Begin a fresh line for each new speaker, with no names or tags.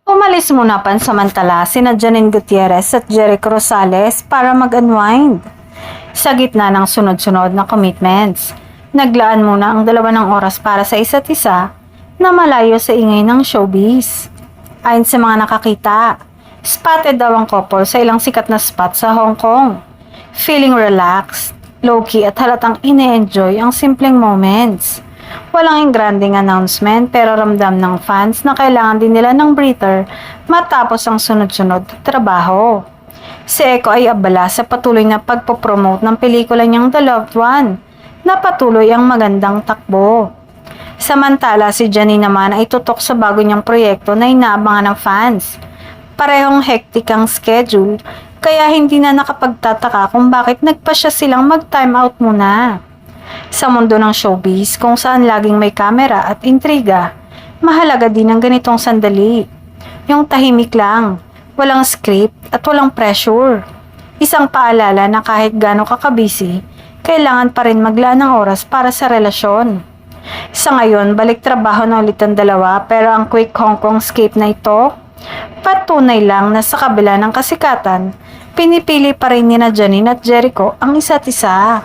Umalis muna pansamantala sina Janine Gutierrez at Jericho Rosales para mag-unwind. Sa gitna ng sunod-sunod na commitments, naglaan muna ang dalawa ng oras para sa isa't isa na malayo sa ingay ng showbiz. Ayon sa mga nakakita, spotted daw ang couple sa ilang sikat na spot sa Hong Kong. Feeling relaxed, low-key at halatang ine-enjoy ang simpleng moments. Walang engranding announcement pero ramdam ng fans na kailangan din nila ng breather matapos ang sunod-sunod na trabaho. Si Echo ay abala sa patuloy na pagpopromote ng pelikula niyang The Loved One na patuloy ang magandang takbo. Samantala si Janine naman ay tutok sa bago niyang proyekto na inaabangan ng fans. Parehong hectic ang schedule kaya hindi na nakapagtataka kung bakit nagpasya silang mag-time out muna. Sa mundo ng showbiz kung saan laging may kamera at intriga, mahalaga din ang ganitong sandali. Yung tahimik lang, walang script at walang pressure. Isang paalala na kahit gaano kakabisi, kailangan pa rin maglaan ng oras para sa relasyon. Sa ngayon, balik trabaho na ulit ang dalawa pero ang quick Hong Kong escape na ito, patunay lang na sa kabila ng kasikatan, pinipili pa rin nina Janine at Jericho ang isa't isa.